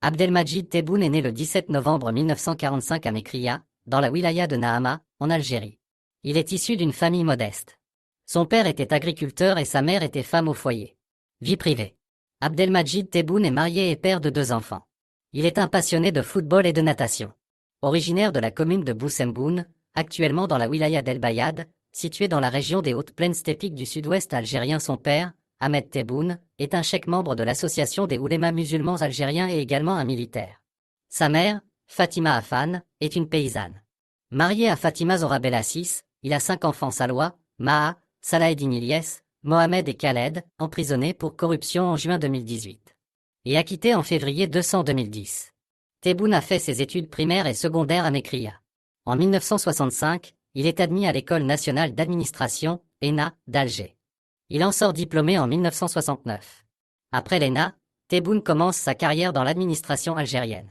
Abdelmadjid Tebboune est né le 17 novembre 1945 à Mekria, dans la wilaya de Nahama, en Algérie. Il est issu d'une famille modeste. Son père était agriculteur et sa mère était femme au foyer. Vie privée. Abdelmadjid Tebboune est marié et père de 2 enfants. Il est un passionné de football et de natation. Originaire de la commune de Boussemboun, actuellement dans la wilaya d'El Bayad, située dans la région des hautes plaines steppiques du sud-ouest algérien, son père, Ahmed Tebboune, est un cheikh membre de l'association des oulémas musulmans algériens et également un militaire. Sa mère, Fatima Affan, est une paysanne. Marié à Fatima Zora Belassis, il a 5 enfants: Salwa, Maha, Salaheddine Ilyes, Mohamed et Khaled, emprisonnés pour corruption en juin 2018. Et acquitté en février 2010. Tebboune a fait ses études primaires et secondaires à Mekria. En 1965, il est admis à l'École nationale d'administration, ENA, d'Alger. Il en sort diplômé en 1969. Après l'ENA, Tebboune commence sa carrière dans l'administration algérienne.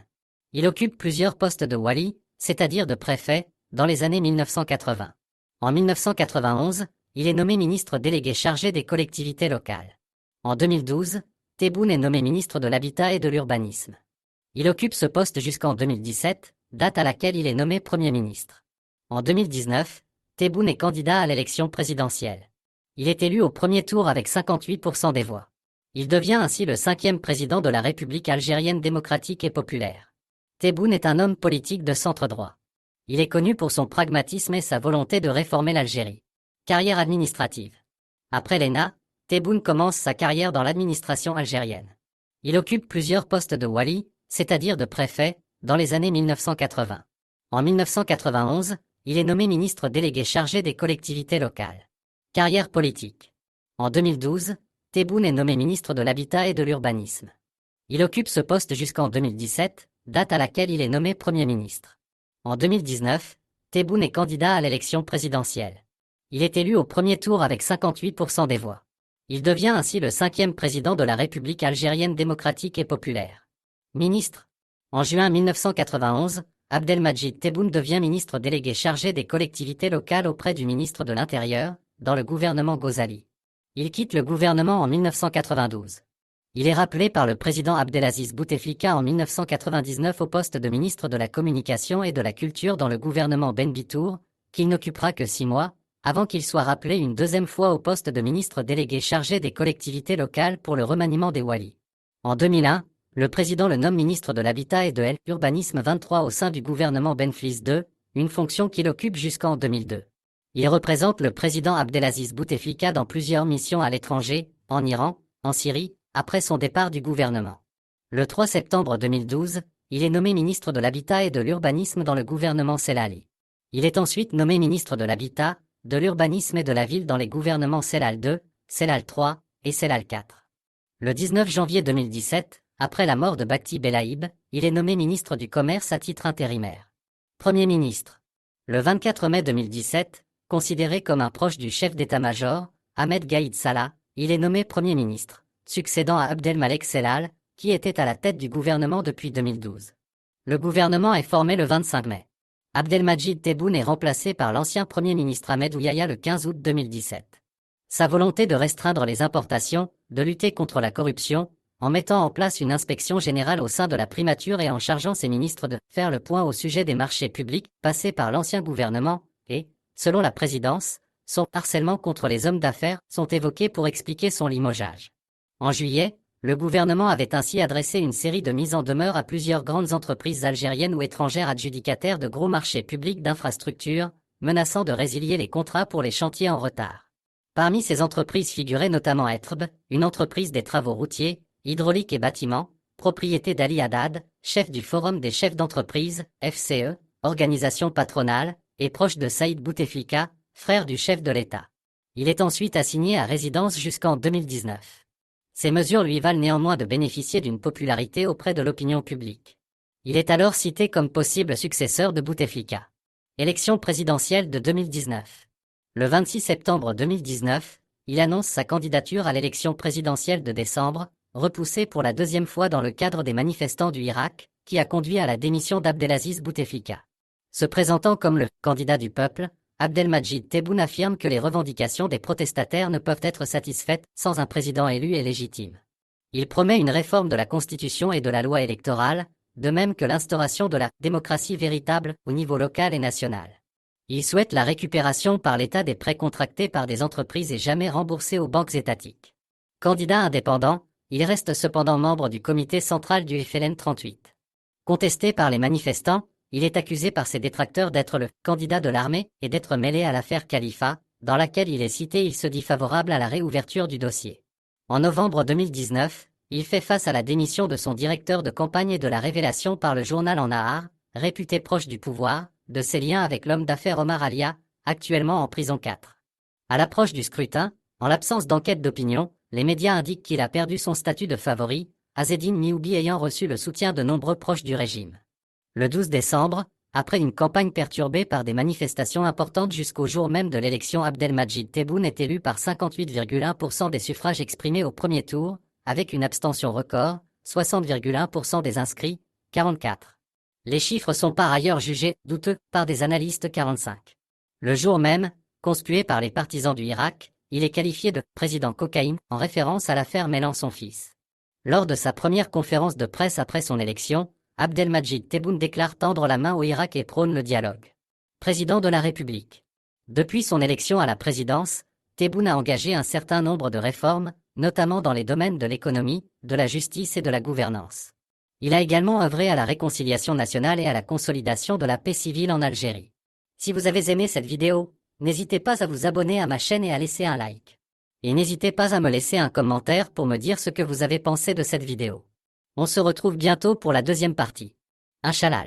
Il occupe plusieurs postes de wali, c'est-à-dire de préfet, dans les années 1980. En 1991, il est nommé ministre délégué chargé des collectivités locales. En 2012, Tebboune est nommé ministre de l'Habitat et de l'Urbanisme. Il occupe ce poste jusqu'en 2017, date à laquelle il est nommé Premier ministre. En 2019, Tebboune est candidat à l'élection présidentielle. Il est élu au premier tour avec 58% des voix. Il devient ainsi le 5e président de la République algérienne démocratique et populaire. Tebboune est un homme politique de centre droit. Il est connu pour son pragmatisme et sa volonté de réformer l'Algérie. Carrière administrative. Après l'ENA, Tebboune commence sa carrière dans l'administration algérienne. Il occupe plusieurs postes de wali, c'est-à-dire de préfet, dans les années 1980. En 1991, il est nommé ministre délégué chargé des collectivités locales. Carrière politique. En 2012, Tebboune est nommé ministre de l'Habitat et de l'Urbanisme. Il occupe ce poste jusqu'en 2017, date à laquelle il est nommé Premier ministre. En 2019, Tebboune est candidat à l'élection présidentielle. Il est élu au premier tour avec 58% des voix. Il devient ainsi le 5e président de la République algérienne démocratique et populaire. Ministre. En juin 1991, Abdelmadjid Tebboune devient ministre délégué chargé des collectivités locales auprès du ministre de l'Intérieur, dans le gouvernement Ghazali. Il quitte le gouvernement en 1992. Il est rappelé par le président Abdelaziz Bouteflika en 1999 au poste de ministre de la Communication et de la Culture dans le gouvernement Ben Bitour, qu'il n'occupera que 6 mois, avant qu'il soit rappelé une 2e fois au poste de ministre délégué chargé des collectivités locales pour le remaniement des walis. En 2001, le président le nomme ministre de l'Habitat et de l'Urbanisme 23 au sein du gouvernement Ben Fliss II, une fonction qu'il occupe jusqu'en 2002. Il représente le président Abdelaziz Bouteflika dans plusieurs missions à l'étranger, en Iran, en Syrie, après son départ du gouvernement. Le 3 septembre 2012, il est nommé ministre de l'Habitat et de l'Urbanisme dans le gouvernement Sellali. Il est ensuite nommé ministre de l'Habitat, de l'Urbanisme et de la Ville dans les gouvernements Sellal II, Sellal III et Sellal IV. Le 19 janvier 2017, après la mort de Bakti Belaïb, il est nommé ministre du Commerce à titre intérimaire. Premier ministre. Le 24 mai 2017, considéré comme un proche du chef d'état-major, Ahmed Gaïd Salah, il est nommé Premier ministre, succédant à Abdelmalek Sellal, qui était à la tête du gouvernement depuis 2012. Le gouvernement est formé le 25 mai. Abdelmadjid Tebboune est remplacé par l'ancien Premier ministre Ahmed Ouyaya le 15 août 2017. Sa volonté de restreindre les importations, de lutter contre la corruption, en mettant en place une inspection générale au sein de la primature et en chargeant ses ministres de faire le point au sujet des marchés publics passés par l'ancien gouvernement, et, selon la présidence, son harcèlement contre les hommes d'affaires sont évoqués pour expliquer son limogeage. En juillet, le gouvernement avait ainsi adressé une série de mises en demeure à plusieurs grandes entreprises algériennes ou étrangères adjudicataires de gros marchés publics d'infrastructures, menaçant de résilier les contrats pour les chantiers en retard. Parmi ces entreprises figurait notamment Etrb, une entreprise des travaux routiers, hydrauliques et bâtiments, propriété d'Ali Haddad, chef du Forum des chefs d'entreprise, FCE, organisation patronale, et proche de Saïd Bouteflika, frère du chef de l'État. Il est ensuite assigné à résidence jusqu'en 2019. Ces mesures lui valent néanmoins de bénéficier d'une popularité auprès de l'opinion publique. Il est alors cité comme possible successeur de Bouteflika. Élection présidentielle de 2019. Le 26 septembre 2019, il annonce sa candidature à l'élection présidentielle de décembre, repoussée pour la 2e fois dans le cadre des manifestants du Irak, qui a conduit à la démission d'Abdelaziz Bouteflika. Se présentant comme le « candidat du peuple », Abdelmadjid Tebboune affirme que les revendications des protestataires ne peuvent être satisfaites sans un président élu et légitime. Il promet une réforme de la Constitution et de la loi électorale, de même que l'instauration de la démocratie véritable au niveau local et national. Il souhaite la récupération par l'État des prêts contractés par des entreprises et jamais remboursés aux banques étatiques. Candidat indépendant, il reste cependant membre du comité central du FLN 38. Contesté par les manifestants, il est accusé par ses détracteurs d'être le candidat de l'armée et d'être mêlé à l'affaire Khalifa, dans laquelle il est cité. Il se dit favorable à la réouverture du dossier. En novembre 2019, il fait face à la démission de son directeur de campagne et de la révélation par le journal En Nahar, réputé proche du pouvoir, de ses liens avec l'homme d'affaires Omar Alia, actuellement en prison 4. À l'approche du scrutin, en l'absence d'enquête d'opinion, les médias indiquent qu'il a perdu son statut de favori, Azzedine Mioubi ayant reçu le soutien de nombreux proches du régime. Le 12 décembre, après une campagne perturbée par des manifestations importantes jusqu'au jour même de l'élection, Abdelmadjid Tebboune est élu par 58,1% des suffrages exprimés au premier tour, avec une abstention record, 60,1% des inscrits, 44. Les chiffres sont par ailleurs jugés douteux par des analystes 45. Le jour même, conspué par les partisans du Irak, il est qualifié de « président cocaïne » en référence à l'affaire mêlant son fils. Lors de sa première conférence de presse après son élection, Abdelmadjid Tebboune déclare tendre la main au Irak et prône le dialogue. Président de la République. Depuis son élection à la présidence, Tebboune a engagé un certain nombre de réformes, notamment dans les domaines de l'économie, de la justice et de la gouvernance. Il a également œuvré à la réconciliation nationale et à la consolidation de la paix civile en Algérie. Si vous avez aimé cette vidéo, n'hésitez pas à vous abonner à ma chaîne et à laisser un like. Et n'hésitez pas à me laisser un commentaire pour me dire ce que vous avez pensé de cette vidéo. On se retrouve bientôt pour la deuxième partie. Inch'Allah.